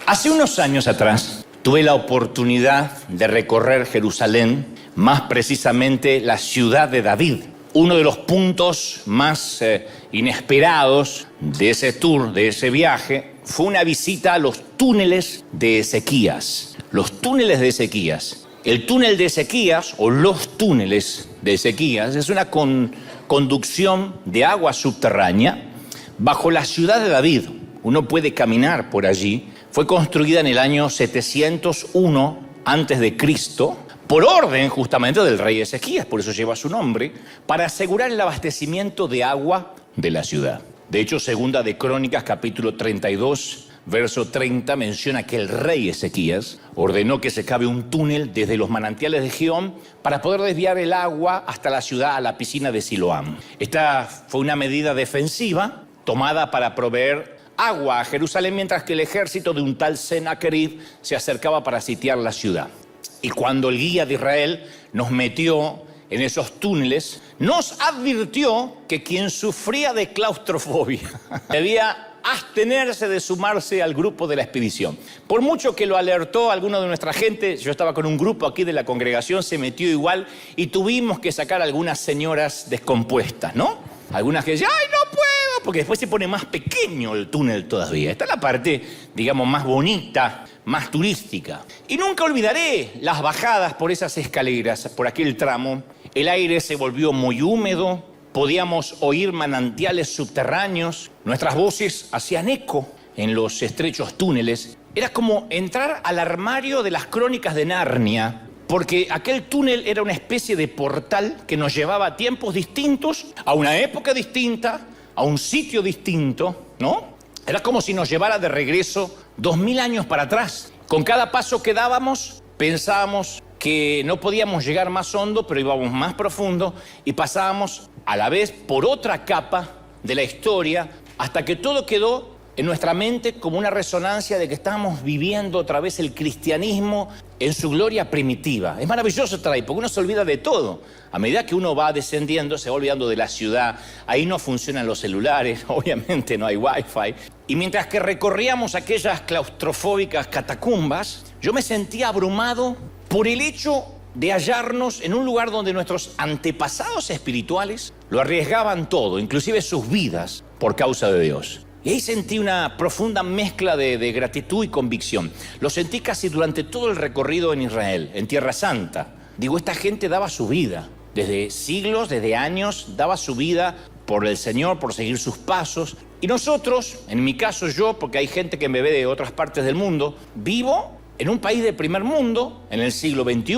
Hace unos años atrás tuve la oportunidad de recorrer Jerusalén, más precisamente la ciudad de David. Uno de los puntos más inesperados de ese tour, de ese viaje, fue una visita a los túneles de Ezequías. Los túneles de Ezequías. El túnel de Ezequías, o los túneles de Ezequías, es una conducción de agua subterránea bajo la ciudad de David. Uno puede caminar por allí. Fue construida en el año 701 a.C., por orden justamente del rey Ezequías, por eso lleva su nombre, para asegurar el abastecimiento de agua de la ciudad. De hecho, segunda de Crónicas, capítulo 32, verso 30, menciona que el rey Ezequías ordenó que se cabe un túnel desde los manantiales de Gihón para poder desviar el agua hasta la ciudad, a la piscina de Siloam. Esta fue una medida defensiva tomada para proveer agua a Jerusalén, mientras que el ejército de un tal Sennacherib se acercaba para sitiar la ciudad. Y cuando el guía de Israel nos metió en esos túneles, nos advirtió que quien sufría de claustrofobia debía abstenerse de sumarse al grupo de la expedición. Por mucho que lo alertó alguno de nuestra gente, yo estaba con un grupo aquí de la congregación, se metió igual y tuvimos que sacar a algunas señoras descompuestas, ¿no? Algunas que decían, ¡ay, no puedo! Porque después se pone más pequeño el túnel todavía. Esta es la parte, digamos, más bonita, más turística. Y nunca olvidaré las bajadas por esas escaleras, por aquel tramo. El aire se volvió muy húmedo, podíamos oír manantiales subterráneos, nuestras voces hacían eco en los estrechos túneles. Era como entrar al armario de las crónicas de Narnia, porque aquel túnel era una especie de portal que nos llevaba a tiempos distintos, a una época distinta, a un sitio distinto, ¿no? Era como si nos llevara de regreso 2000 años para atrás. Con cada paso que dábamos, pensábamos que no podíamos llegar más hondo, pero íbamos más profundo y pasábamos a la vez por otra capa de la historia hasta que todo quedó en nuestra mente como una resonancia de que estábamos viviendo otra vez el cristianismo en su gloria primitiva. Es maravilloso estar ahí, porque uno se olvida de todo. A medida que uno va descendiendo, se va olvidando de la ciudad. Ahí no funcionan los celulares, obviamente no hay wifi. Y mientras que recorríamos aquellas claustrofóbicas catacumbas, yo me sentía abrumado por el hecho de hallarnos en un lugar donde nuestros antepasados espirituales lo arriesgaban todo, inclusive sus vidas, por causa de Dios. Y ahí sentí una profunda mezcla de gratitud y convicción. Lo sentí casi durante todo el recorrido en Israel, en Tierra Santa. Digo, esta gente daba su vida, desde siglos, desde años, daba su vida por el Señor, por seguir sus pasos. Y nosotros, en mi caso yo, porque hay gente que me ve de otras partes del mundo, vivo en un país de primer mundo, en el siglo XXI.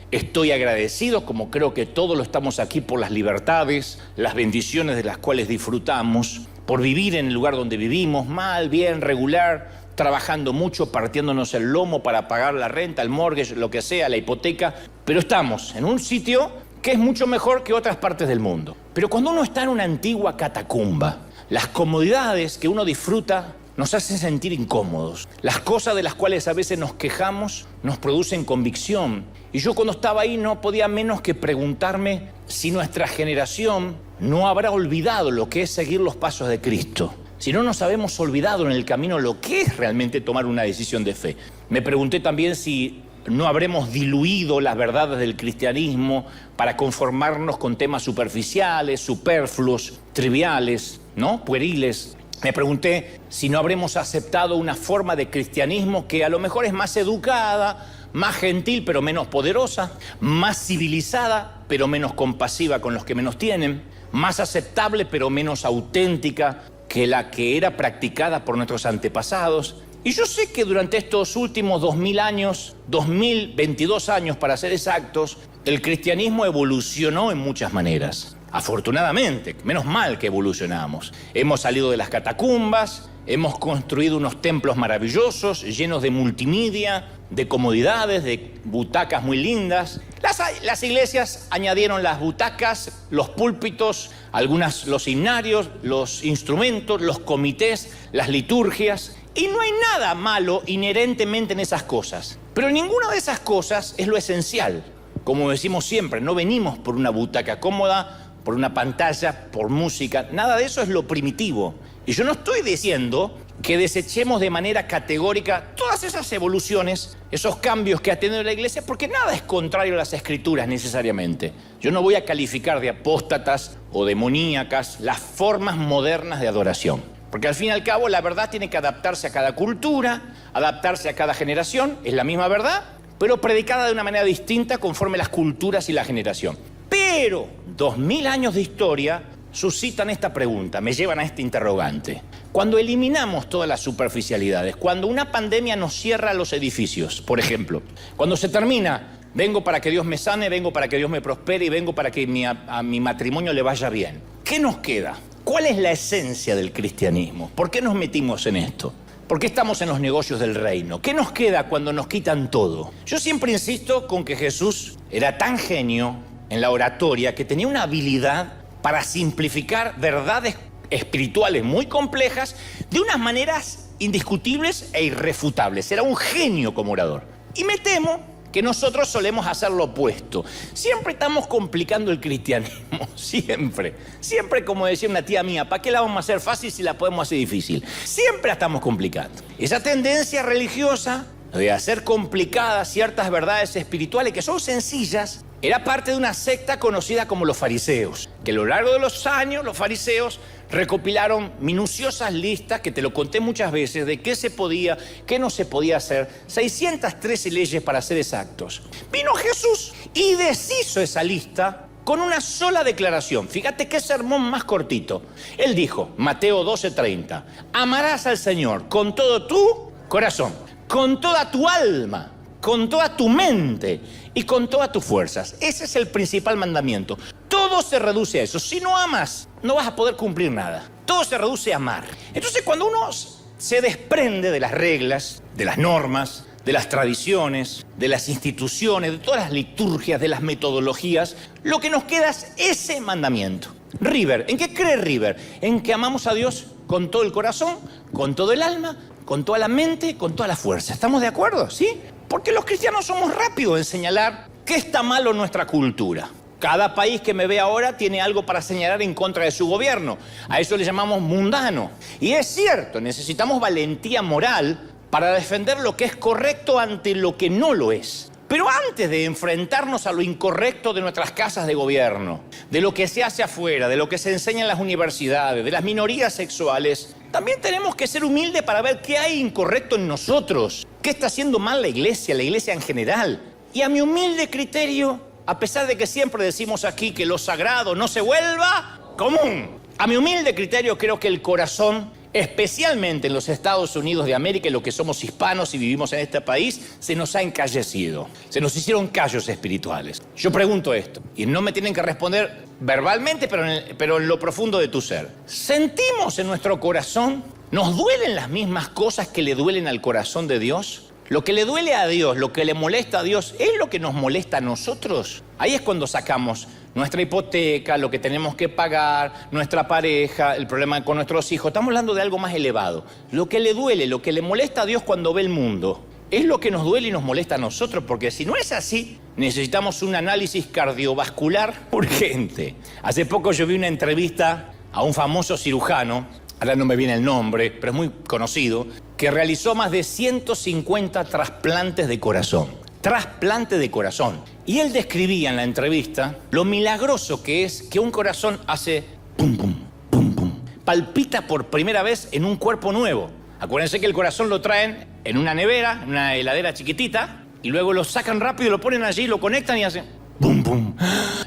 Estoy agradecido, como creo que todos lo estamos aquí, por las libertades, las bendiciones de las cuales disfrutamos, por vivir en el lugar donde vivimos, mal, bien, regular, trabajando mucho, partiéndonos el lomo para pagar la renta, el mortgage, lo que sea, la hipoteca. Pero estamos en un sitio que es mucho mejor que otras partes del mundo. Pero cuando uno está en una antigua catacumba, las comodidades que uno disfruta nos hacen sentir incómodos. Las cosas de las cuales a veces nos quejamos nos producen convicción. Y yo cuando estaba ahí no podía menos que preguntarme si nuestra generación no habrá olvidado lo que es seguir los pasos de Cristo. Si no nos habemos olvidado en el camino lo que es realmente tomar una decisión de fe. Me pregunté también si no habremos diluido las verdades del cristianismo para conformarnos con temas superficiales, superfluos, triviales, ¿no? Pueriles. Me pregunté si no habremos aceptado una forma de cristianismo que a lo mejor es más educada, más gentil pero menos poderosa, más civilizada pero menos compasiva con los que menos tienen, más aceptable pero menos auténtica que la que era practicada por nuestros antepasados. Y yo sé que durante estos últimos 2000 años, 2022 años para ser exactos, el cristianismo evolucionó en muchas maneras. Afortunadamente, menos mal que evolucionamos. Hemos salido de las catacumbas, hemos construido unos templos maravillosos, llenos de multimedia, de comodidades, de butacas muy lindas. Las iglesias añadieron las butacas, los púlpitos, los himnarios, los instrumentos, los comités, las liturgias. Y no hay nada malo inherentemente en esas cosas. Pero ninguna de esas cosas es lo esencial. Como decimos siempre, no venimos por una butaca cómoda, por una pantalla, por música. Nada de eso es lo primitivo. Y yo no estoy diciendo que desechemos de manera categórica todas esas evoluciones, esos cambios que ha tenido la Iglesia, porque nada es contrario a las Escrituras necesariamente. Yo no voy a calificar de apóstatas o demoníacas las formas modernas de adoración, porque al fin y al cabo la verdad tiene que adaptarse a cada cultura, adaptarse a cada generación, es la misma verdad, pero predicada de una manera distinta conforme las culturas y la generación. Pero 2000 años de historia suscitan esta pregunta, me llevan a este interrogante. Cuando eliminamos todas las superficialidades, cuando una pandemia nos cierra los edificios, por ejemplo, cuando se termina, vengo para que Dios me sane, vengo para que Dios me prospere y vengo para que a mi matrimonio le vaya bien, ¿qué nos queda? ¿Cuál es la esencia del cristianismo? ¿Por qué nos metimos en esto? ¿Por qué estamos en los negocios del reino? ¿Qué nos queda cuando nos quitan todo? Yo siempre insisto con que Jesús era tan genio en la oratoria que tenía una habilidad para simplificar verdades espirituales muy complejas de unas maneras indiscutibles e irrefutables. Era un genio como orador. Y me temo que nosotros solemos hacer lo opuesto. Siempre estamos complicando el cristianismo, siempre. Siempre, como decía una tía mía, ¿para qué la vamos a hacer fácil si la podemos hacer difícil? Siempre la estamos complicando. Esa tendencia religiosa de hacer complicadas ciertas verdades espirituales que son sencillas, era parte de una secta conocida como los fariseos, que a lo largo de los años los fariseos recopilaron minuciosas listas, que te lo conté muchas veces, de qué se podía, qué no se podía hacer, 613 leyes para ser exactos. Vino Jesús y deshizo esa lista con una sola declaración. Fíjate qué sermón más cortito. Él dijo, Mateo 12:30, amarás al Señor con todo tu corazón, con toda tu alma, con toda tu mente y con todas tus fuerzas. Ese es el principal mandamiento. Todo se reduce a eso. Si no amas, no vas a poder cumplir nada. Todo se reduce a amar. Entonces, cuando uno se desprende de las reglas, de las normas, de las tradiciones, de las instituciones, de todas las liturgias, de las metodologías, lo que nos queda es ese mandamiento. River, ¿en qué cree River? En que amamos a Dios con todo el corazón, con todo el alma, con toda la mente, con toda la fuerza. ¿Estamos de acuerdo? ¿Sí? Porque los cristianos somos rápidos en señalar qué está malo en nuestra cultura. Cada país que me ve ahora tiene algo para señalar en contra de su gobierno. A eso le llamamos mundano. Y es cierto, necesitamos valentía moral para defender lo que es correcto ante lo que no lo es. Pero antes de enfrentarnos a lo incorrecto de nuestras casas de gobierno, de lo que se hace afuera, de lo que se enseña en las universidades, de las minorías sexuales, también tenemos que ser humildes para ver qué hay incorrecto en nosotros, qué está haciendo mal la iglesia en general. Y a mi humilde criterio, a pesar de que siempre decimos aquí que lo sagrado no se vuelva común, a mi humilde criterio creo que el corazón, especialmente en los Estados Unidos de América, y los que somos hispanos y vivimos en este país, se nos ha encallecido. Se nos hicieron callos espirituales. Yo pregunto esto, y no me tienen que responder verbalmente, pero en lo profundo de tu ser. ¿Sentimos en nuestro corazón, nos duelen las mismas cosas que le duelen al corazón de Dios? Lo que le duele a Dios, lo que le molesta a Dios, ¿es lo que nos molesta a nosotros? Ahí es cuando sacamos nuestra hipoteca, lo que tenemos que pagar, nuestra pareja, el problema con nuestros hijos. Estamos hablando de algo más elevado. Lo que le duele, lo que le molesta a Dios cuando ve el mundo, es lo que nos duele y nos molesta a nosotros, porque si no es así, necesitamos un análisis cardiovascular urgente. Hace poco yo vi una entrevista a un famoso cirujano, ahora no me viene el nombre, pero es muy conocido, que realizó más de 150 trasplantes de corazón. Trasplante de corazón. Y él describía en la entrevista lo milagroso que es que un corazón hace pum, pum, pum, pum. Palpita por primera vez en un cuerpo nuevo. Acuérdense que el corazón lo traen en una nevera, en una heladera chiquitita, y luego lo sacan rápido, lo ponen allí, lo conectan y hacen pum, pum.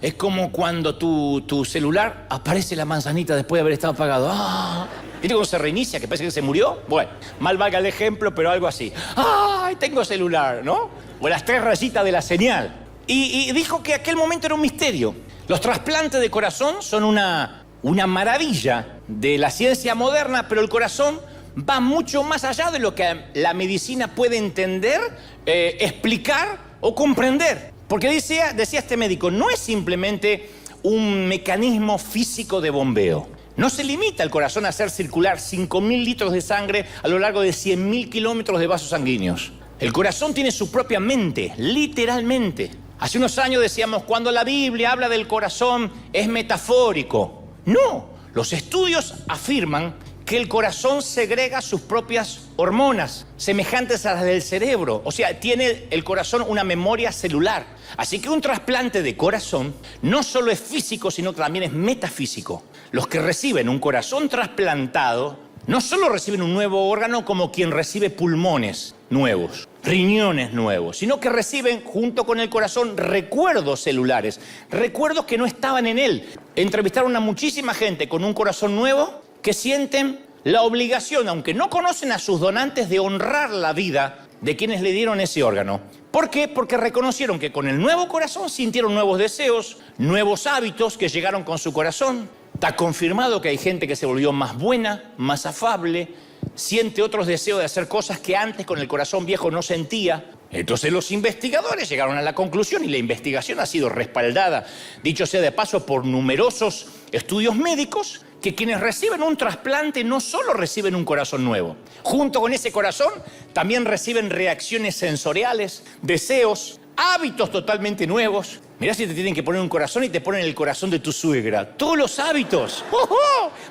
Es como cuando tu celular aparece la manzanita después de haber estado apagado. ¡Ah! ¿Viste cómo se reinicia? Que parece que se murió. Bueno, mal valga el ejemplo, pero algo así. ¡Ay, tengo celular! ¿No? O las 3 rayitas de la señal. Y dijo que aquel momento era un misterio. Los trasplantes de corazón son una maravilla de la ciencia moderna, pero el corazón va mucho más allá de lo que la medicina puede entender, explicar o comprender. Porque decía este médico, no es simplemente un mecanismo físico de bombeo. No se limita el corazón a hacer circular 5.000 litros de sangre a lo largo de 100.000 kilómetros de vasos sanguíneos. El corazón tiene su propia mente, literalmente. Hace unos años decíamos, cuando la Biblia habla del corazón es metafórico. No, los estudios afirman que el corazón segrega sus propias hormonas, semejantes a las del cerebro. O sea, tiene el corazón una memoria celular. Así que un trasplante de corazón no solo es físico, sino que también es metafísico. Los que reciben un corazón trasplantado no solo reciben un nuevo órgano como quien recibe pulmones nuevos, riñones nuevos, sino que reciben junto con el corazón recuerdos celulares, recuerdos que no estaban en él. Entrevistaron a muchísima gente con un corazón nuevo que sienten la obligación, aunque no conocen a sus donantes, de honrar la vida de quienes le dieron ese órgano. ¿Por qué? Porque reconocieron que con el nuevo corazón sintieron nuevos deseos, nuevos hábitos que llegaron con su corazón. Está confirmado que hay gente que se volvió más buena, más afable, siente otros deseos de hacer cosas que antes con el corazón viejo no sentía. Entonces los investigadores llegaron a la conclusión, y la investigación ha sido respaldada, dicho sea de paso, por numerosos estudios médicos, que quienes reciben un trasplante no solo reciben un corazón nuevo, junto con ese corazón también reciben reacciones sensoriales, deseos, hábitos totalmente nuevos. Mirá si te tienen que poner un corazón y te ponen el corazón de tu suegra. Todos los hábitos.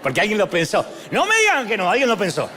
Porque alguien lo pensó. No me digan que no, alguien lo pensó.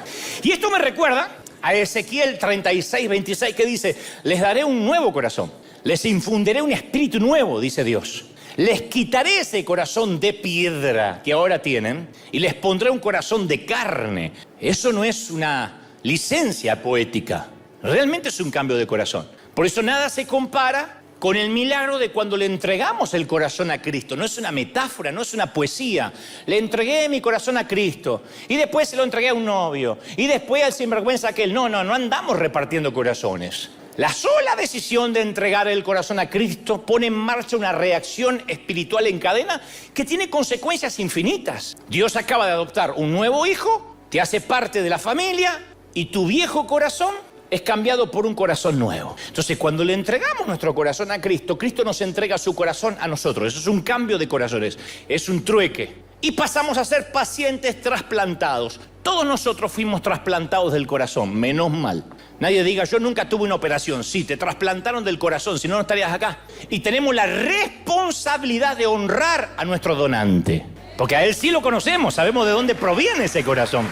Y esto me recuerda a Ezequiel 36:26, que dice: les daré un nuevo corazón, les infundiré un espíritu nuevo, dice Dios. Les quitaré ese corazón de piedra que ahora tienen y les pondré un corazón de carne. Eso no es una licencia poética, realmente es un cambio de corazón. Por eso nada se compara con el milagro de cuando le entregamos el corazón a Cristo. No es una metáfora, no es una poesía. Le entregué mi corazón a Cristo y después se lo entregué a un novio y después al sinvergüenza aquel. No andamos repartiendo corazones. La sola decisión de entregar el corazón a Cristo pone en marcha una reacción espiritual en cadena que tiene consecuencias infinitas. Dios acaba de adoptar un nuevo hijo, te hace parte de la familia y tu viejo corazón es cambiado por un corazón nuevo. Entonces, cuando le entregamos nuestro corazón a Cristo, Cristo nos entrega su corazón a nosotros. Eso es un cambio de corazones, es un trueque. Y pasamos a ser pacientes trasplantados. Todos nosotros fuimos trasplantados del corazón, menos mal. Nadie diga: yo nunca tuve una operación. Sí, te trasplantaron del corazón, si no, no estarías acá. Y tenemos la responsabilidad de honrar a nuestro donante. Porque a él sí lo conocemos, sabemos de dónde proviene ese corazón.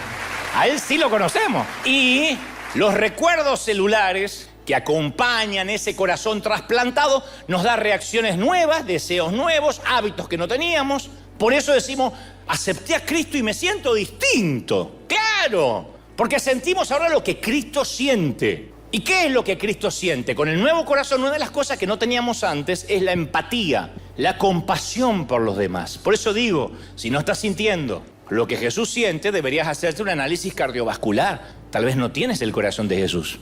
A él sí lo conocemos. Y los recuerdos celulares que acompañan ese corazón trasplantado nos da reacciones nuevas, deseos nuevos, hábitos que no teníamos. Por eso decimos: acepté a Cristo y me siento distinto. ¡Claro! Porque sentimos ahora lo que Cristo siente. ¿Y qué es lo que Cristo siente? Con el nuevo corazón, una de las cosas que no teníamos antes es la empatía, la compasión por los demás. Por eso digo, si no estás sintiendo lo que Jesús siente, deberías hacerte un análisis cardiovascular. Tal vez no tienes el corazón de Jesús.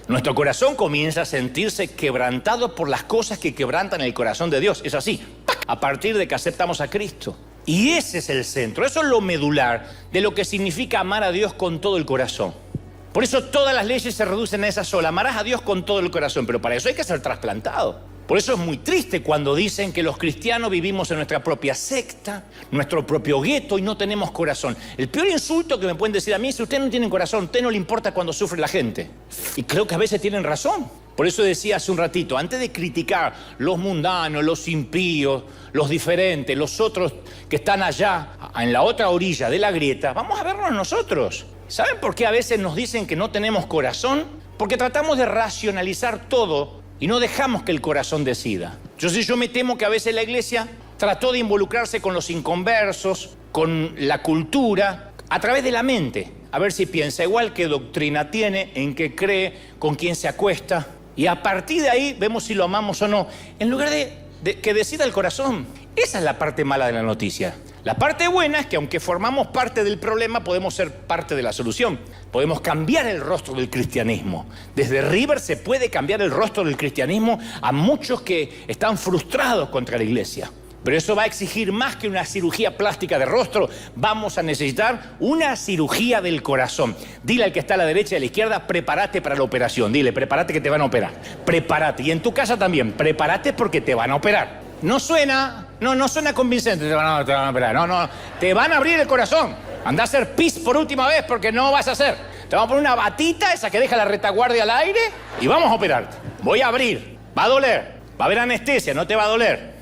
Nuestro corazón comienza a sentirse quebrantado por las cosas que quebrantan el corazón de Dios. Es así, a partir de que aceptamos a Cristo. Y ese es el centro, eso es lo medular de lo que significa amar a Dios con todo el corazón. Por eso todas las leyes se reducen a esa sola: amarás a Dios con todo el corazón, pero para eso hay que ser trasplantado. Por eso es muy triste cuando dicen que los cristianos vivimos en nuestra propia secta, nuestro propio gueto, y no tenemos corazón. El peor insulto que me pueden decir a mí es: usted no tiene corazón, usted no le importa cuando sufre la gente. Y creo que a veces tienen razón. Por eso decía hace un ratito, antes de criticar los mundanos, los impíos, los diferentes, los otros que están allá, en la otra orilla de la grieta, vamos a vernos nosotros. ¿Saben por qué a veces nos dicen que no tenemos corazón? Porque tratamos de racionalizar todo y no dejamos que el corazón decida. Yo me temo que a veces la iglesia trató de involucrarse con los inconversos, con la cultura, a través de la mente. A ver si piensa igual, qué doctrina tiene, en qué cree, con quién se acuesta. Y a partir de ahí vemos si lo amamos o no, en lugar de que decida el corazón. Esa es la parte mala de la noticia. La parte buena es que aunque formamos parte del problema, podemos ser parte de la solución. Podemos cambiar el rostro del cristianismo. Desde River se puede cambiar el rostro del cristianismo a muchos que están frustrados contra la iglesia. Pero eso va a exigir más que una cirugía plástica de rostro. Vamos a necesitar una cirugía del corazón. Dile al que está a la derecha y a la izquierda: prepárate para la operación. Dile: prepárate que te van a operar. Prepárate. Y en tu casa también, prepárate porque te van a operar. No suena convincente, te van a operar. No, te van a abrir el corazón. Anda a hacer pis por última vez porque no vas a hacer. Te vamos a poner una batita, esa que deja la retaguardia al aire, y vamos a operarte. Voy a abrir. Va a doler. Va a haber anestesia, no te va a doler.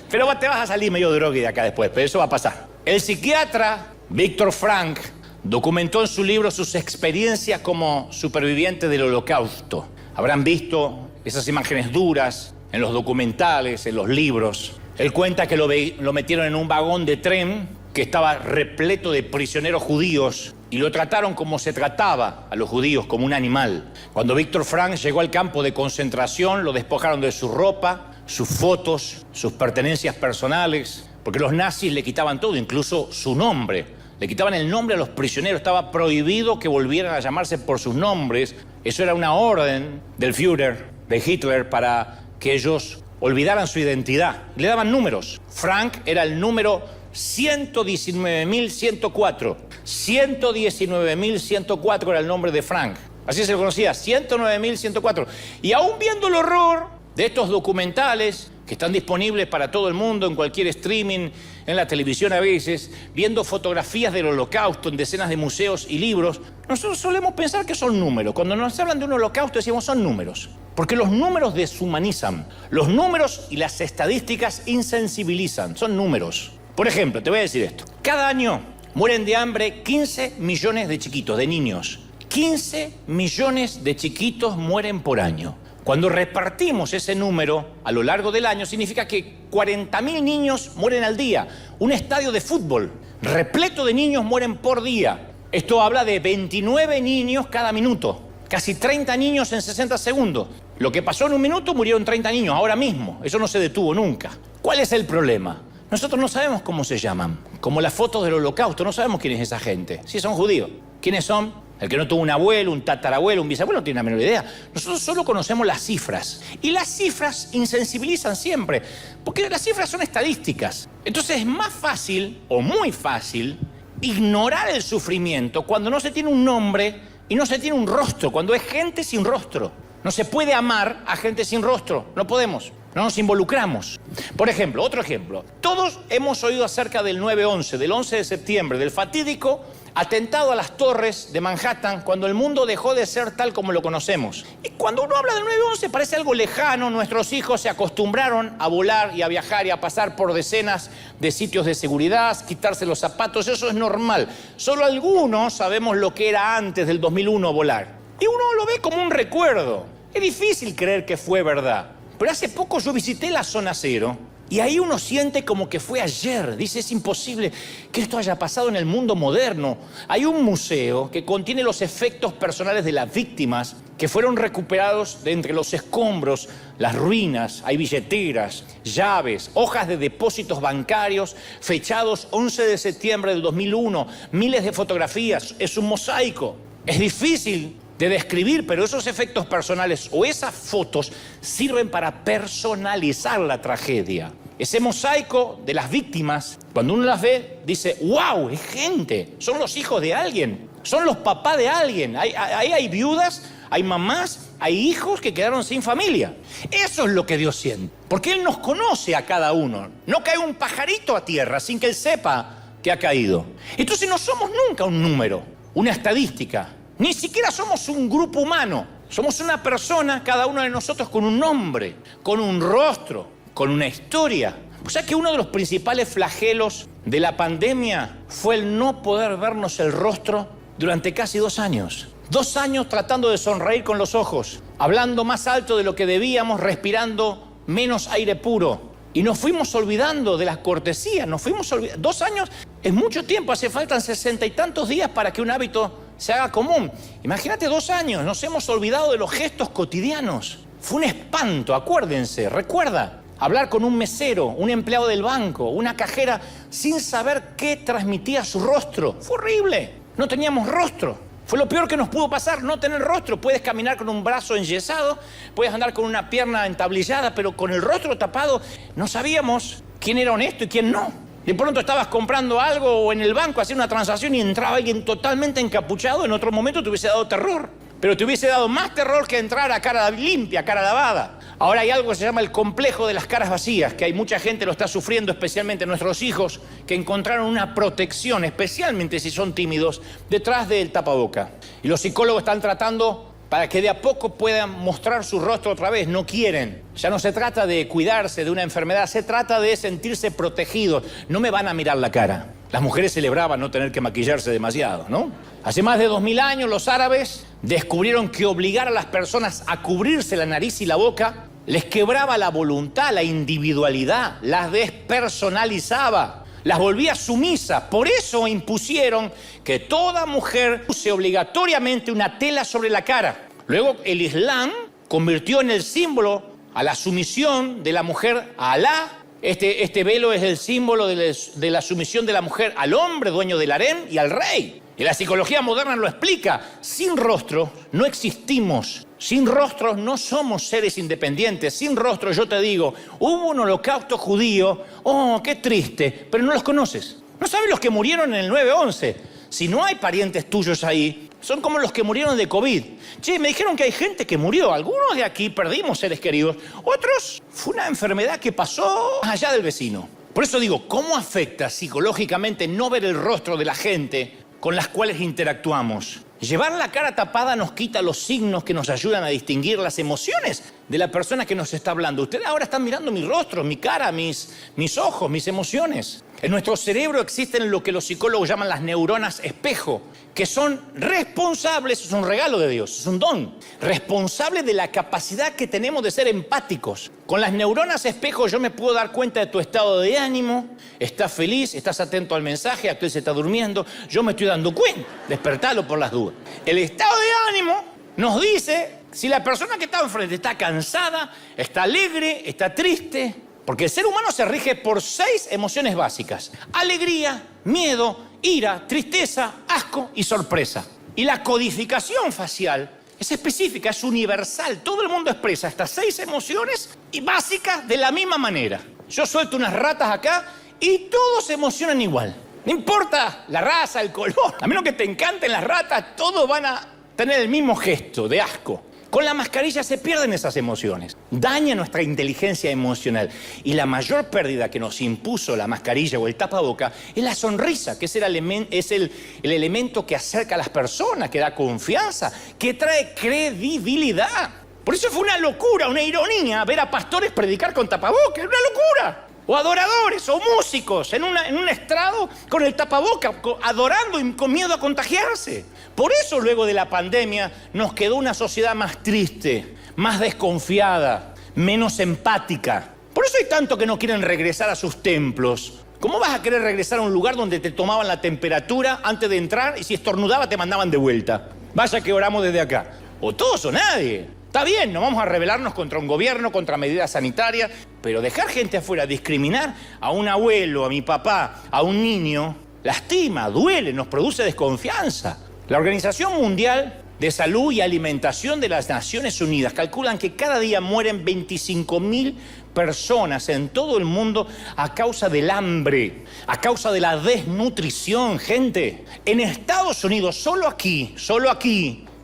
Pero te vas a salir medio drogue de acá después, pero eso va a pasar. El psiquiatra Víctor Frank documentó en su libro sus experiencias como superviviente del Holocausto. Habrán visto esas imágenes duras en los documentales, en los libros. Él cuenta que lo metieron en un vagón de tren que estaba repleto de prisioneros judíos y lo trataron como se trataba a los judíos, como un animal. Cuando Víctor Frank llegó al campo de concentración, lo despojaron de su ropa, sus fotos, sus pertenencias personales, porque los nazis le quitaban todo, incluso su nombre. Le quitaban el nombre a los prisioneros, estaba prohibido que volvieran a llamarse por sus nombres. Eso era una orden del Führer, de Hitler, para que ellos olvidaran su identidad. Le daban números. Frank era el número 119.104. 119.104 era el nombre de Frank. Así se lo conocía, 109.104. Y aún viendo el horror de estos documentales que están disponibles para todo el mundo en cualquier streaming, en la televisión a veces, viendo fotografías del Holocausto en decenas de museos y libros, nosotros solemos pensar que son números. Cuando nos hablan de un Holocausto decimos son números, porque los números deshumanizan. Los números y las estadísticas insensibilizan, son números. Por ejemplo, te voy a decir esto. Cada año mueren de hambre 15 millones de chiquitos, de niños. 15 millones de chiquitos mueren por año. Cuando repartimos ese número a lo largo del año, significa que 40.000 niños mueren al día. Un estadio de fútbol repleto de niños mueren por día. Esto habla de 29 niños cada minuto. Casi 30 niños en 60 segundos. Lo que pasó en un minuto, murieron 30 niños ahora mismo. Eso no se detuvo nunca. ¿Cuál es el problema? Nosotros no sabemos cómo se llaman. Como las fotos del Holocausto, no sabemos quién es esa gente. Sí, son judíos. ¿Quiénes son? El que no tuvo un abuelo, un tatarabuelo, un bisabuelo, no tiene la menor idea. Nosotros solo conocemos las cifras. Y las cifras insensibilizan siempre, porque las cifras son estadísticas. Entonces es más fácil, o muy fácil, ignorar el sufrimiento cuando no se tiene un nombre y no se tiene un rostro, cuando es gente sin rostro. No se puede amar a gente sin rostro, no podemos. No nos involucramos. Por ejemplo, otro ejemplo. Todos hemos oído acerca del 9/11, del 11 de septiembre, del fatídico atentado a las torres de Manhattan, cuando el mundo dejó de ser tal como lo conocemos. Y cuando uno habla del 9/11 parece algo lejano. Nuestros hijos se acostumbraron a volar y a viajar y a pasar por decenas de sitios de seguridad, quitarse los zapatos, eso es normal. Solo algunos sabemos lo que era antes del 2001 volar. Y uno lo ve como un recuerdo. Es difícil creer que fue verdad. Pero hace poco yo visité la zona cero y ahí uno siente como que fue ayer. Dice, es imposible que esto haya pasado en el mundo moderno. Hay un museo que contiene los efectos personales de las víctimas que fueron recuperados de entre los escombros, las ruinas. Hay billeteras, llaves, hojas de depósitos bancarios fechados 11 de septiembre del 2001, miles de fotografías. Es un mosaico. Es difícil de describir, pero esos efectos personales o esas fotos sirven para personalizar la tragedia. Ese mosaico de las víctimas, cuando uno las ve, dice, ¡wow! Es gente, son los hijos de alguien, son los papás de alguien. Ahí hay viudas, hay mamás, hay hijos que quedaron sin familia. Eso es lo que Dios siente, porque Él nos conoce a cada uno. No cae un pajarito a tierra sin que Él sepa que ha caído. Entonces no somos nunca un número, una estadística. Ni siquiera somos un grupo humano. Somos una persona, cada uno de nosotros, con un nombre, con un rostro, con una historia. O sea que uno de los principales flagelos de la pandemia fue el no poder vernos el rostro durante casi 2 años. 2 años tratando de sonreír con los ojos, hablando más alto de lo que debíamos, respirando menos aire puro. Y nos fuimos olvidando de las cortesías, 2 años es mucho tiempo, hace falta 60 y tantos días para que un hábito se haga común. Imagínate 2 años, nos hemos olvidado de los gestos cotidianos. Fue un espanto, acuérdense, recuerda, hablar con un mesero, un empleado del banco, una cajera, sin saber qué transmitía su rostro. Fue horrible, no teníamos rostro. Fue lo peor que nos pudo pasar, no tener rostro. Puedes caminar con un brazo enyesado, puedes andar con una pierna entablillada, pero con el rostro tapado no sabíamos quién era honesto y quién no. De pronto estabas comprando algo o en el banco, haciendo una transacción y entraba alguien totalmente encapuchado. En otro momento te hubiese dado terror. Pero te hubiese dado más terror que entrar a cara limpia, a cara lavada. Ahora hay algo que se llama el complejo de las caras vacías, que hay mucha gente lo está sufriendo, especialmente nuestros hijos, que encontraron una protección, especialmente si son tímidos, detrás del tapaboca. Y los psicólogos están tratando para que de a poco puedan mostrar su rostro otra vez. No quieren. Ya no se trata de cuidarse de una enfermedad, se trata de sentirse protegidos. No me van a mirar la cara. Las mujeres celebraban no tener que maquillarse demasiado, ¿no? Hace más de 2000 años los árabes descubrieron que obligar a las personas a cubrirse la nariz y la boca les quebraba la voluntad, la individualidad, las despersonalizaba, las volvía sumisas. Por eso impusieron que toda mujer use obligatoriamente una tela sobre la cara. Luego el Islam convirtió en el símbolo a la sumisión de la mujer a Alá. Este velo es el símbolo de la sumisión de la mujer al hombre, dueño del harén, y al rey. Y la psicología moderna lo explica. Sin rostro no existimos. Sin rostro no somos seres independientes. Sin rostro, yo te digo, hubo un holocausto judío. Oh, qué triste. Pero no los conoces. No sabes los que murieron en el 9/11. Si no hay parientes tuyos ahí, son como los que murieron de COVID. Che, me dijeron que hay gente que murió. Algunos de aquí perdimos seres queridos. Otros, fue una enfermedad que pasó allá del vecino. Por eso digo, ¿cómo afecta psicológicamente no ver el rostro de la gente con las cuales interactuamos? Llevar la cara tapada nos quita los signos que nos ayudan a distinguir las emociones de la persona que nos está hablando. Ustedes ahora están mirando mi rostro, mi cara, mis ojos, mis emociones. En nuestro cerebro existen lo que los psicólogos llaman las neuronas espejo, que son responsables, es un regalo de Dios, es un don, responsable de la capacidad que tenemos de ser empáticos. Con las neuronas espejo yo me puedo dar cuenta de tu estado de ánimo, estás feliz, estás atento al mensaje, aquel se está durmiendo, yo me estoy dando cuenta, despertalo por las dudas. El estado de ánimo nos dice si la persona que está enfrente está cansada, está alegre, está triste, porque el ser humano se rige por 6 emociones básicas: alegría, miedo, ira, tristeza, asco y sorpresa. Y la codificación facial es específica, es universal. Todo el mundo expresa estas 6 emociones y básicas de la misma manera. Yo suelto unas ratas acá y todos se emocionan igual. No importa la raza, el color. A menos que te encanten las ratas, todos van a tener el mismo gesto de asco. Con la mascarilla se pierden esas emociones, daña nuestra inteligencia emocional. Y la mayor pérdida que nos impuso la mascarilla o el tapaboca es la sonrisa, que es el elemento que acerca a las personas, que da confianza, que trae credibilidad. Por eso fue una locura, una ironía ver a pastores predicar con tapabocas, una locura. O adoradores, o músicos en un estrado con el tapaboca, adorando y con miedo a contagiarse. Por eso luego de la pandemia nos quedó una sociedad más triste, más desconfiada, menos empática. Por eso hay tanto que no quieren regresar a sus templos. ¿Cómo vas a querer regresar a un lugar donde te tomaban la temperatura antes de entrar y si estornudaba te mandaban de vuelta? Vaya que oramos desde acá. O todos o nadie. Está bien, no vamos a rebelarnos contra un gobierno, contra medidas sanitarias, pero dejar gente afuera, discriminar a un abuelo, a mi papá, a un niño, lastima, duele, nos produce desconfianza. La Organización Mundial de Salud y Alimentación de las Naciones Unidas calculan que cada día mueren 25.000 personas en todo el mundo a causa del hambre, a causa de la desnutrición, gente. En Estados Unidos, solo aquí,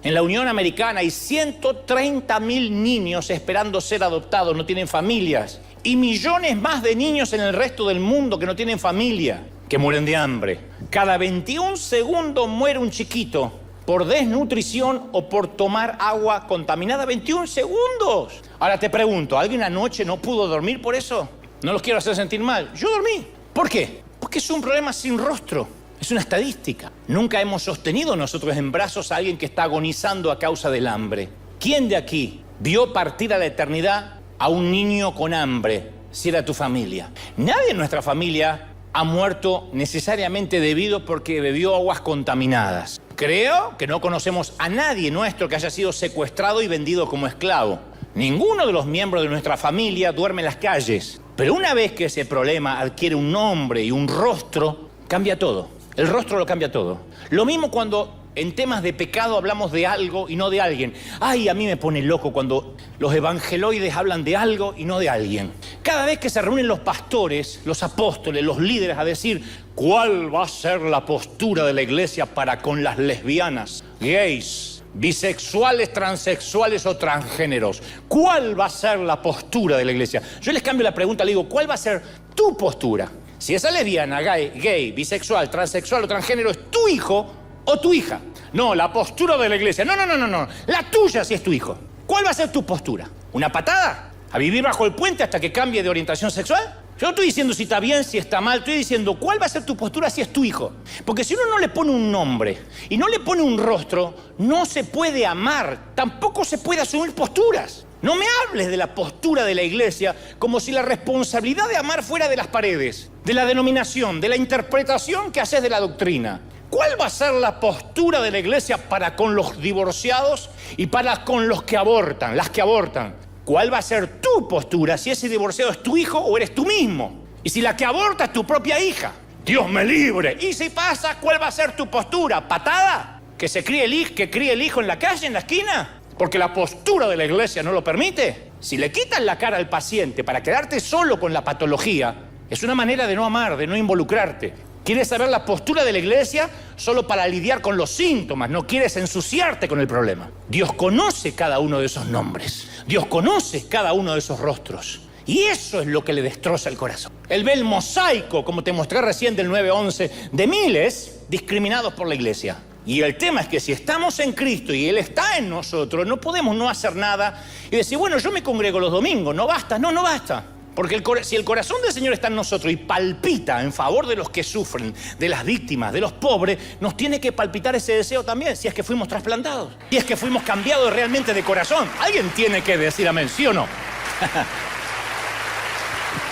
en la Unión Americana hay 130.000 niños esperando ser adoptados, no tienen familias. Y millones más de niños en el resto del mundo que no tienen familia, que mueren de hambre. Cada 21 segundos muere un chiquito por desnutrición o por tomar agua contaminada. 21 segundos. Ahora te pregunto, ¿alguien anoche no pudo dormir por eso? No los quiero hacer sentir mal. Yo dormí. ¿Por qué? Porque es un problema sin rostro. Es una estadística. Nunca hemos sostenido nosotros en brazos a alguien que está agonizando a causa del hambre. ¿Quién de aquí vio partir a la eternidad a un niño con hambre, si era tu familia? Nadie en nuestra familia ha muerto necesariamente debido porque bebió aguas contaminadas. Creo que no conocemos a nadie nuestro que haya sido secuestrado y vendido como esclavo. Ninguno de los miembros de nuestra familia duerme en las calles. Pero una vez que ese problema adquiere un nombre y un rostro, cambia todo. El rostro lo cambia todo. Lo mismo cuando en temas de pecado hablamos de algo y no de alguien. Ay, a mí me pone loco cuando los evangeloides hablan de algo y no de alguien. Cada vez que se reúnen los pastores, los apóstoles, los líderes a decir ¿cuál va a ser la postura de la iglesia para con las lesbianas, gays, bisexuales, transexuales o transgéneros? ¿Cuál va a ser la postura de la iglesia? Yo les cambio la pregunta, le digo, ¿cuál va a ser tu postura? Si esa lesbiana, gay, bisexual, transexual o transgénero es tu hijo o tu hija. No, la postura de la iglesia. No. La tuya si es tu hijo. ¿Cuál va a ser tu postura? ¿Una patada? ¿A vivir bajo el puente hasta que cambie de orientación sexual? Yo no estoy diciendo si está bien, si está mal, estoy diciendo cuál va a ser tu postura si es tu hijo. Porque si uno no le pone un nombre y no le pone un rostro, no se puede amar, tampoco se puede asumir posturas. No me hables de la postura de la iglesia como si la responsabilidad de amar fuera de las paredes, de la denominación, de la interpretación que haces de la doctrina. ¿Cuál va a ser la postura de la iglesia para con los divorciados y para con los que abortan, las que abortan? ¿Cuál va a ser tu postura si ese divorciado es tu hijo o eres tú mismo? Y si la que aborta es tu propia hija, Dios me libre. Y si pasa, ¿cuál va a ser tu postura? ¿Patada? ¿Que se críe el hijo en la calle, en la esquina? Porque la postura de la iglesia no lo permite. Si le quitas la cara al paciente para quedarte solo con la patología, es una manera de no amar, de no involucrarte. Quieres saber la postura de la iglesia solo para lidiar con los síntomas, no quieres ensuciarte con el problema. Dios conoce cada uno de esos nombres, Dios conoce cada uno de esos rostros. Y eso es lo que le destroza el corazón. Él ve el mosaico, como te mostré recién del 9-11, de miles discriminados por la iglesia. Y el tema es que si estamos en Cristo y Él está en nosotros, no podemos no hacer nada y decir, bueno, yo me congrego los domingos, no basta, no basta. Porque si el corazón del Señor está en nosotros y palpita en favor de los que sufren, de las víctimas, de los pobres, nos tiene que palpitar ese deseo también, si es que fuimos trasplantados, si es que fuimos cambiados realmente de corazón. Alguien tiene que decir amén, ¿sí o no?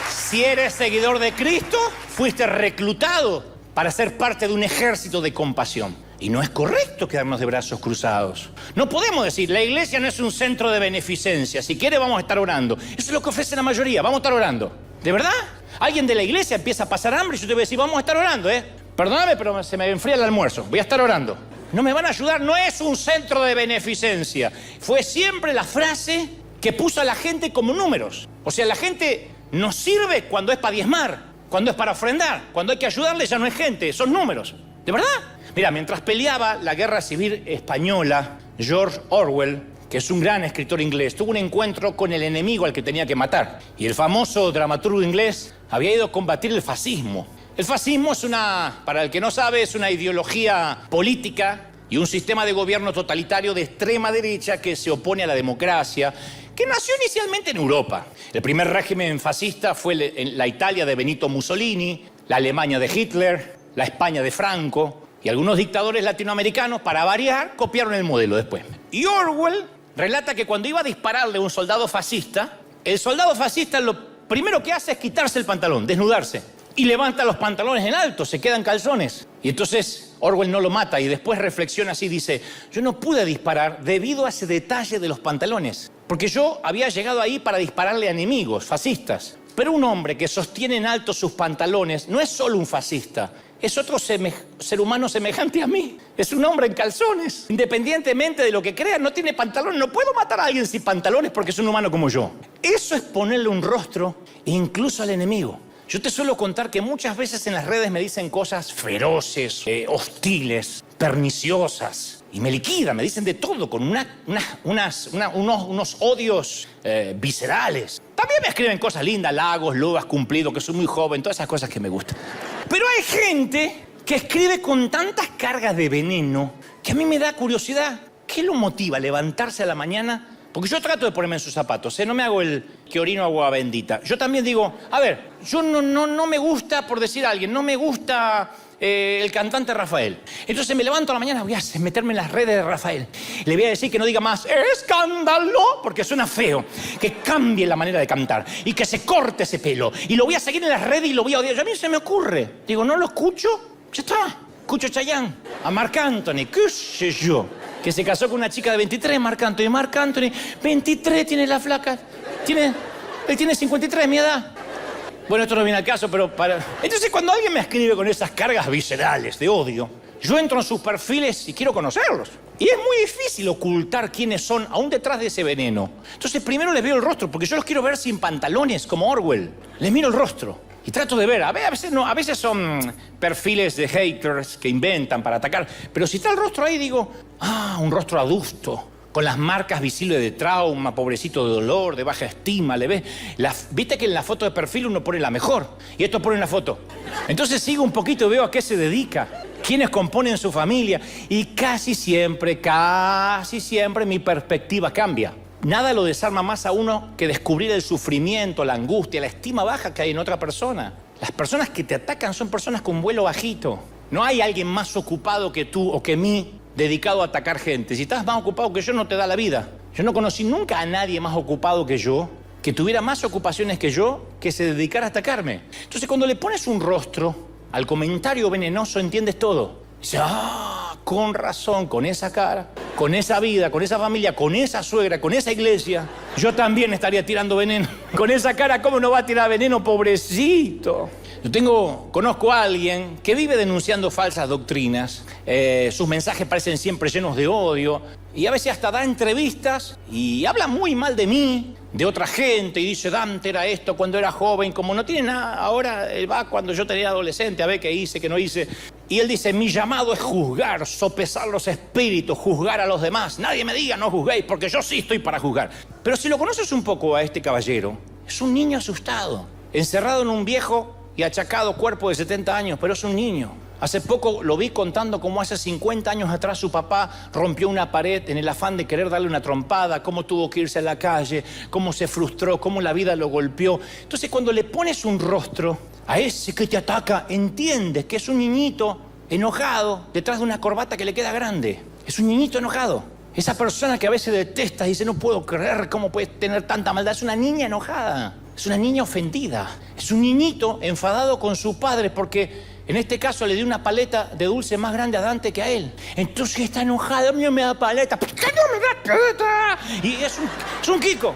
Si eres seguidor de Cristo, fuiste reclutado para ser parte de un ejército de compasión. Y no es correcto quedarnos de brazos cruzados. No podemos decir, la iglesia no es un centro de beneficencia. Si quiere, vamos a estar orando. Eso es lo que ofrece la mayoría, vamos a estar orando. ¿De verdad? Alguien de la iglesia empieza a pasar hambre y yo te voy a decir, vamos a estar orando, Perdóname, pero se me enfría el almuerzo. Voy a estar orando. No me van a ayudar, no es un centro de beneficencia. Fue siempre la frase que puso a la gente como números. O sea, la gente nos sirve cuando es para diezmar, cuando es para ofrendar. Cuando hay que ayudarle ya no es gente, son números. ¿De verdad? Mira, mientras peleaba la Guerra Civil Española, George Orwell, que es un gran escritor inglés, tuvo un encuentro con el enemigo al que tenía que matar. Y el famoso dramaturgo inglés había ido a combatir el fascismo. El fascismo es para el que no sabe, es una ideología política y un sistema de gobierno totalitario de extrema derecha que se opone a la democracia, que nació inicialmente en Europa. El primer régimen fascista fue la Italia de Benito Mussolini, la Alemania de Hitler, la España de Franco. Y algunos dictadores latinoamericanos, para variar, copiaron el modelo después. Y Orwell relata que cuando iba a dispararle a un soldado fascista, el soldado fascista lo primero que hace es quitarse el pantalón, desnudarse. Y levanta los pantalones en alto, se quedan calzones. Y entonces Orwell no lo mata y después reflexiona así, dice, yo no pude disparar debido a ese detalle de los pantalones. Porque yo había llegado ahí para dispararle a enemigos, fascistas. Pero un hombre que sostiene en alto sus pantalones no es solo un fascista. Es otro ser humano semejante a mí. Es un hombre en calzones. Independientemente de lo que crea, no tiene pantalones. No puedo matar a alguien sin pantalones porque es un humano como yo. Eso es ponerle un rostro incluso al enemigo. Yo te suelo contar que muchas veces en las redes me dicen cosas feroces, hostiles, perniciosas. Y me liquidan, me dicen de todo, con unos odios viscerales. También me escriben cosas lindas, Lagos, lo has cumplido, que soy muy joven, todas esas cosas que me gustan. Pero hay gente que escribe con tantas cargas de veneno que a mí me da curiosidad. ¿Qué lo motiva a levantarse a la mañana? Porque yo trato de ponerme en sus zapatos, no me hago el que orino agua bendita. Yo también digo, a ver, yo no me gusta, por decir a alguien, no me gusta el cantante Rafael. Entonces me levanto a la mañana, voy a meterme en las redes de Rafael. Le voy a decir que no diga más escándalo, porque suena feo. Que cambie la manera de cantar y que se corte ese pelo. Y lo voy a seguir en las redes y lo voy a odiar. A mí se me ocurre. Digo, no lo escucho, ya está. Escucho a Chayanne, a Marc Anthony, qué sé yo. Que se casó con una chica de 23, Marc Anthony. Marc Anthony, 23 tiene la flaca. Él tiene 53, mi edad. Bueno, esto no viene al caso, pero Entonces, cuando alguien me escribe con esas cargas viscerales de odio, yo entro en sus perfiles y quiero conocerlos. Y es muy difícil ocultar quiénes son, aún detrás de ese veneno. Entonces, primero les veo el rostro, porque yo los quiero ver sin pantalones, como Orwell. Les miro el rostro. Y trato de ver, a veces no, a veces son perfiles de haters que inventan para atacar. Pero si está el rostro ahí, digo, un rostro adusto, con las marcas visibles de trauma, pobrecito de dolor, de baja estima, ¿le ves? Viste que en la foto de perfil uno pone la mejor, y esto pone en la foto. Entonces sigo un poquito y veo a qué se dedica, quiénes componen su familia, y casi siempre mi perspectiva cambia. Nada lo desarma más a uno que descubrir el sufrimiento, la angustia, la estima baja que hay en otra persona. Las personas que te atacan son personas con vuelo bajito. No hay alguien más ocupado que tú o que mí dedicado a atacar gente. Si estás más ocupado que yo, no te da la vida. Yo no conocí nunca a nadie más ocupado que yo, que tuviera más ocupaciones que yo, que se dedicara a atacarme. Entonces, cuando le pones un rostro al comentario venenoso, entiendes todo. Dice, con razón, con esa cara, con esa vida, con esa familia, con esa suegra, con esa iglesia, yo también estaría tirando veneno. Con esa cara, ¿cómo no va a tirar veneno, pobrecito? Conozco a alguien que vive denunciando falsas doctrinas. Sus mensajes parecen siempre llenos de odio. Y a veces hasta da entrevistas y habla muy mal de mí, de otra gente, y dice, Dante era esto cuando era joven, como no tiene nada, ahora él va cuando yo tenía adolescente, a ver qué hice, qué no hice. Y él dice, mi llamado es juzgar, sopesar los espíritus, juzgar a los demás. Nadie me diga no juzguéis, porque yo sí estoy para juzgar. Pero si lo conoces un poco a este caballero, es un niño asustado, encerrado en un viejo y achacado cuerpo de 70 años, pero es un niño. Hace poco lo vi contando cómo hace 50 años atrás su papá rompió una pared en el afán de querer darle una trompada, cómo tuvo que irse a la calle, cómo se frustró, cómo la vida lo golpeó. Entonces, cuando le pones un rostro a ese que te ataca, entiendes que es un niñito enojado detrás de una corbata que le queda grande. Es un niñito enojado. Esa persona que a veces detestas y dice, no puedo creer cómo puedes tener tanta maldad. Es una niña enojada, es una niña ofendida. Es un niñito enfadado con su padre porque en este caso le dio una paleta de dulce más grande a Dante que a él. Entonces está enojado, a mí no me da paleta. ¿Por qué no me da paleta? Y es un Kiko.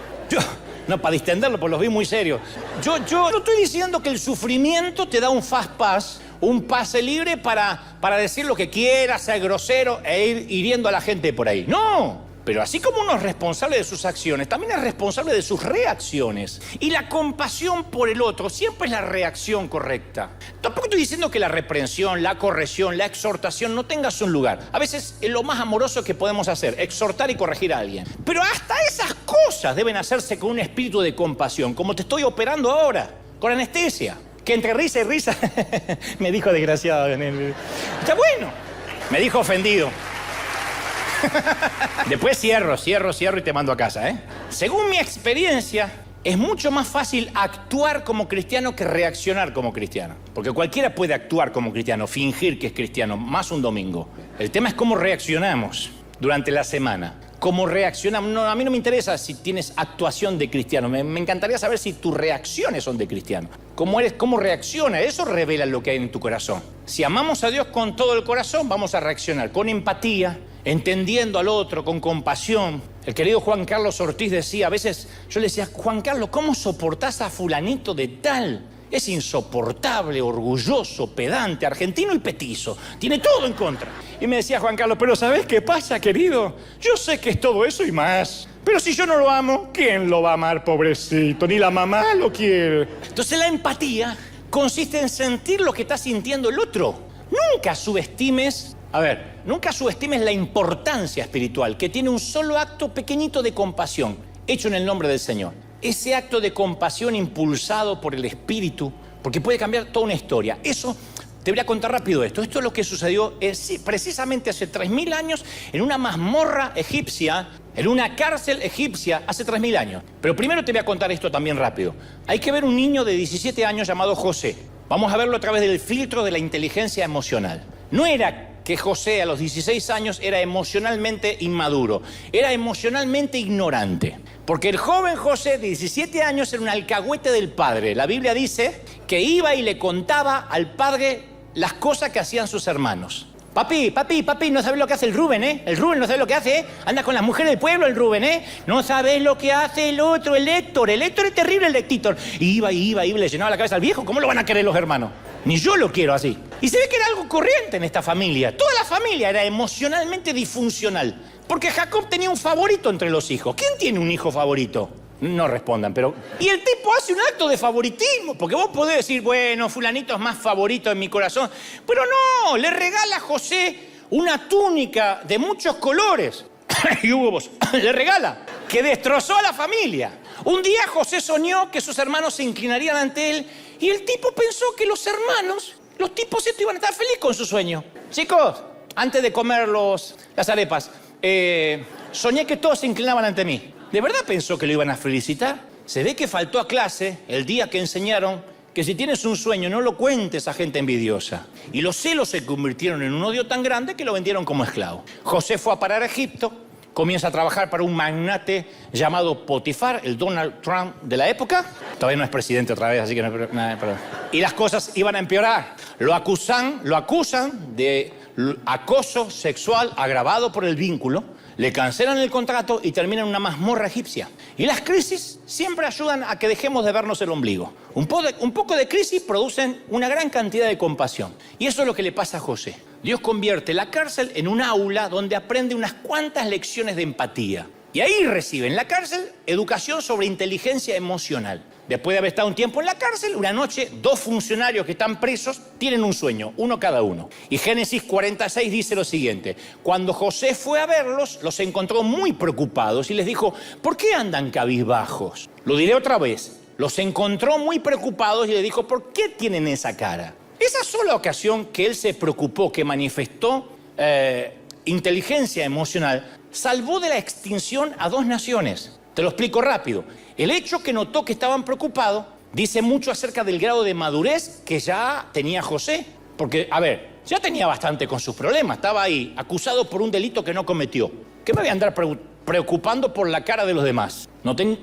No, para distenderlo, pues los vi muy serios. Yo no estoy diciendo que el sufrimiento te da un fast pass, un pase libre para decir lo que quieras, ser grosero e ir hiriendo a la gente por ahí. ¡No! Pero así como uno es responsable de sus acciones, también es responsable de sus reacciones. Y la compasión por el otro siempre es la reacción correcta. Tampoco estoy diciendo que la reprensión, la corrección, la exhortación no tenga su lugar. A veces es lo más amoroso que podemos hacer, exhortar y corregir a alguien. Pero hasta esas cosas deben hacerse con un espíritu de compasión, como te estoy operando ahora, con anestesia. Que entre risa y risa, me dijo desgraciado. Está bueno, me dijo ofendido. Después cierro y te mando a casa, ¿eh? Según mi experiencia, es mucho más fácil actuar como cristiano que reaccionar como cristiano. Porque cualquiera puede actuar como cristiano, fingir que es cristiano, más un domingo. El tema es cómo reaccionamos durante la semana. Cómo reaccionamos. No, a mí no me interesa si tienes actuación de cristiano. Me encantaría saber si tus reacciones son de cristiano. Cómo reacciona. Eso revela lo que hay en tu corazón. Si amamos a Dios con todo el corazón, vamos a reaccionar con empatía, entendiendo al otro, con compasión. El querido Juan Carlos Ortiz decía, a veces yo le decía, Juan Carlos, ¿cómo soportás a fulanito de tal? Es insoportable, orgulloso, pedante, argentino y petizo. Tiene todo en contra. Y me decía Juan Carlos, pero ¿sabés qué pasa, querido? Yo sé que es todo eso y más. Pero si yo no lo amo, ¿quién lo va a amar, pobrecito? Ni la mamá lo quiere. Entonces la empatía consiste en sentir lo que está sintiendo el otro. Nunca subestimes la importancia espiritual que tiene un solo acto pequeñito de compasión, hecho en el nombre del Señor. Ese acto de compasión impulsado por el Espíritu, porque puede cambiar toda una historia. Eso, te voy a contar rápido esto. Esto es lo que sucedió precisamente hace 3000 años en una mazmorra egipcia, en una cárcel egipcia, hace 3000 años. Pero primero te voy a contar esto también rápido. Hay que ver un niño de 17 años llamado José. Vamos a verlo a través del filtro de la inteligencia emocional. No era que José a los 16 años era emocionalmente inmaduro, era emocionalmente ignorante. Porque el joven José de 17 años era un alcahuete del padre. La Biblia dice que iba y le contaba al padre las cosas que hacían sus hermanos. Papi, no sabes lo que hace el Rubén, ¿eh? El Rubén no sabe lo que hace, ¿eh? Anda con las mujeres del pueblo el Rubén, ¿eh? No sabes lo que hace el otro, el Héctor. El Héctor es terrible, el Héctor. Y iba, le llenaba la cabeza al viejo. ¿Cómo lo van a querer los hermanos? Ni yo lo quiero así. Y se ve que era algo corriente en esta familia. Toda la familia era emocionalmente disfuncional. Porque Jacob tenía un favorito entre los hijos. ¿Quién tiene un hijo favorito? No respondan, pero... Y el tipo hace un acto de favoritismo, porque vos podés decir, bueno, fulanito es más favorito en mi corazón. Pero no, le regala a José una túnica de muchos colores. Y hubo vos, le regala, que destrozó a la familia. Un día José soñó que sus hermanos se inclinarían ante él y el tipo pensó que los tipos estos iban a estar felices con su sueño. Chicos, antes de comer las arepas, soñé que todos se inclinaban ante mí. ¿De verdad pensó que lo iban a felicitar? Se ve que faltó a clase el día que enseñaron que si tienes un sueño no lo cuentes a gente envidiosa. Y los celos se convirtieron en un odio tan grande que lo vendieron como esclavo. José fue a parar a Egipto, comienza a trabajar para un magnate llamado Potifar, el Donald Trump de la época. Todavía no es presidente otra vez, así que no... Perdón. Y las cosas iban a empeorar. Lo acusan de acoso sexual agravado por el vínculo. Le cancelan el contrato y termina en una mazmorra egipcia. Y las crisis siempre ayudan a que dejemos de vernos el ombligo. Un poco de crisis producen una gran cantidad de compasión. Y eso es lo que le pasa a José. Dios convierte la cárcel en un aula donde aprende unas cuantas lecciones de empatía. Y ahí recibe en la cárcel educación sobre inteligencia emocional. Después de haber estado un tiempo en la cárcel, una noche, 2 funcionarios que están presos tienen un sueño, uno cada uno. Y Génesis 46 dice lo siguiente: cuando José fue a verlos, los encontró muy preocupados y les dijo, ¿por qué andan cabizbajos? Lo diré otra vez, los encontró muy preocupados y les dijo, ¿por qué tienen esa cara? Esa sola ocasión que él se preocupó, que manifestó inteligencia emocional, salvó de la extinción a 2 naciones. Te lo explico rápido. El hecho que notó que estaban preocupados dice mucho acerca del grado de madurez que ya tenía José. Porque, ya tenía bastante con sus problemas. Estaba ahí, acusado por un delito que no cometió. ¿Qué me voy a andar preocupando por la cara de los demás?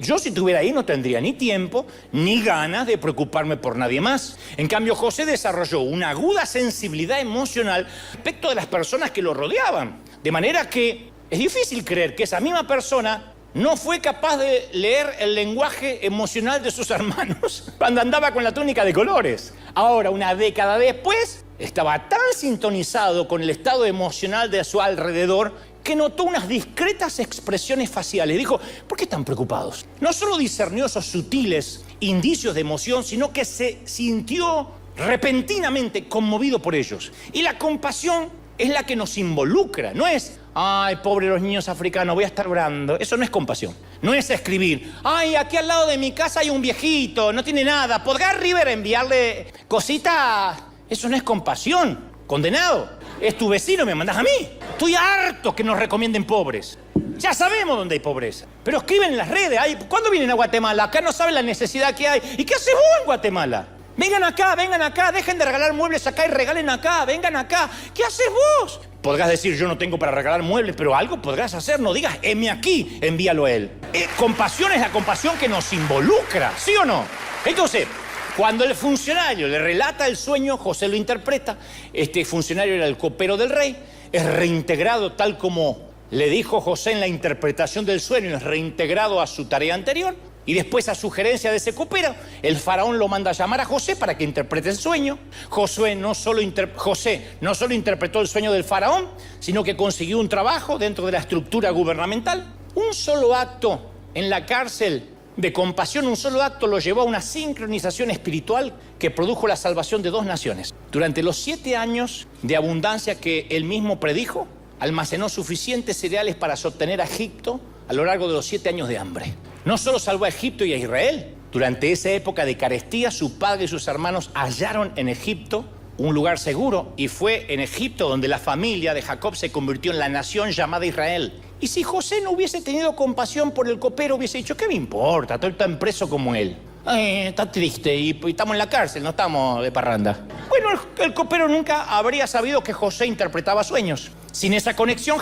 Yo si estuviera ahí no tendría ni tiempo ni ganas de preocuparme por nadie más. En cambio, José desarrolló una aguda sensibilidad emocional respecto de las personas que lo rodeaban. De manera que es difícil creer que esa misma persona no fue capaz de leer el lenguaje emocional de sus hermanos cuando andaba con la túnica de colores. Ahora, una década después, estaba tan sintonizado con el estado emocional de su alrededor que notó unas discretas expresiones faciales. Dijo, ¿por qué están preocupados? No solo discernió esos sutiles indicios de emoción, sino que se sintió repentinamente conmovido por ellos. Y la compasión es la que nos involucra, no es, ay, pobre los niños africanos, voy a estar orando. Eso no es compasión. No es escribir, ay, aquí al lado de mi casa hay un viejito, no tiene nada, ¿podrá River enviarle cositas? Eso no es compasión, condenado. Es tu vecino, me mandás a mí. Estoy harto que nos recomienden pobres. Ya sabemos dónde hay pobreza. Pero escriben en las redes, ¿cuándo vienen a Guatemala? Acá no saben la necesidad que hay. ¿Y qué haces vos en Guatemala? Vengan acá, dejen de regalar muebles acá y regalen acá, vengan acá. ¿Qué haces vos? Podrás decir, yo no tengo para regalar muebles, pero algo podrás hacer. No digas, heme aquí, envíalo a él. Compasión es la compasión que nos involucra, ¿sí o no? Entonces, cuando el funcionario le relata el sueño, José lo interpreta. Este funcionario era el copero del rey, es reintegrado tal como le dijo José en la interpretación del sueño, es reintegrado a su tarea anterior. Y después, a sugerencia de ese copero, el faraón lo manda a llamar a José para que interprete el sueño. José no solo interpretó el sueño del faraón, sino que consiguió un trabajo dentro de la estructura gubernamental. Un solo acto en la cárcel de compasión, un solo acto lo llevó a una sincronización espiritual que produjo la salvación de 2 naciones. Durante los 7 años de abundancia que él mismo predijo, almacenó suficientes cereales para sostener a Egipto a lo largo de los 7 años de hambre. No solo salvó a Egipto y a Israel. Durante esa época de carestía, su padre y sus hermanos hallaron en Egipto un lugar seguro, y fue en Egipto donde la familia de Jacob se convirtió en la nación llamada Israel. Y si José no hubiese tenido compasión por el copero, hubiese dicho, ¿qué me importa? Estoy tan preso como él. Está triste y estamos en la cárcel, no estamos de parranda. Bueno, el copero nunca habría sabido que José interpretaba sueños. Sin esa conexión,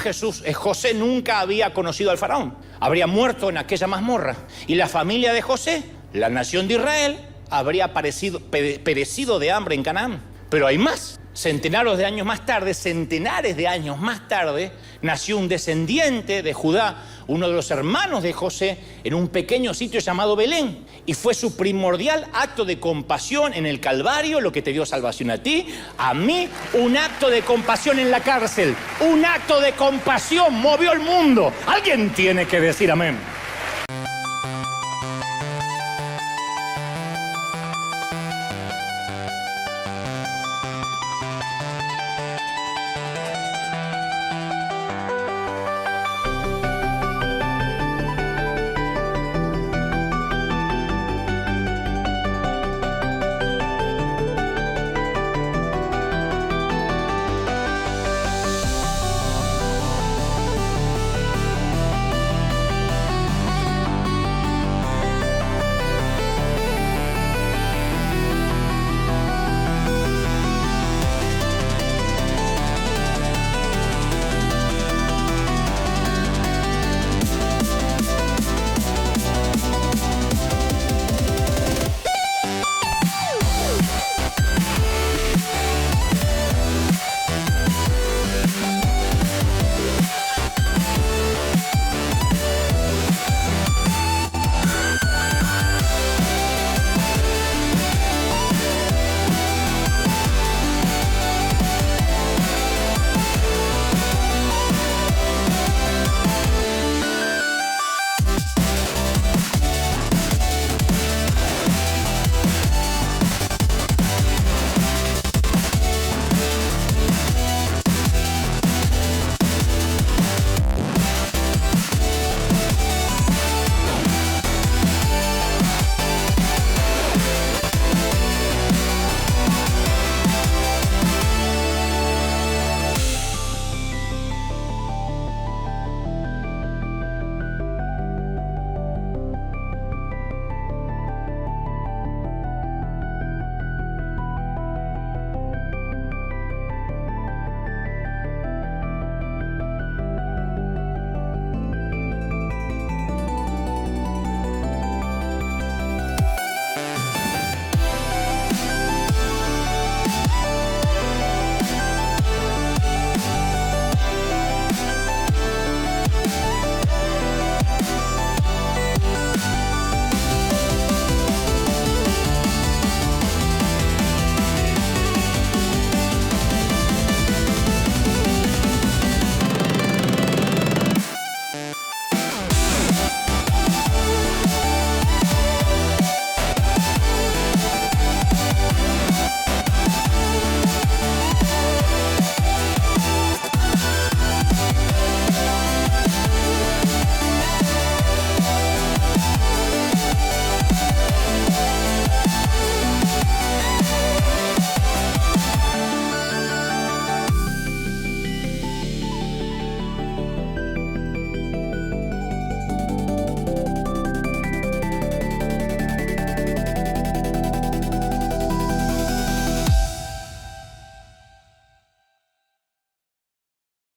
José nunca había conocido al faraón. Habría muerto en aquella mazmorra. Y la familia de José, la nación de Israel, habría perecido de hambre en Canaán. Pero hay más. Centenares de años más tarde, nació un descendiente de Judá, uno de los hermanos de José, en un pequeño sitio llamado Belén. Y fue su primordial acto de compasión en el Calvario lo que te dio salvación a ti, a mí, un acto de compasión en la cárcel. Un acto de compasión movió el mundo. Alguien tiene que decir amén.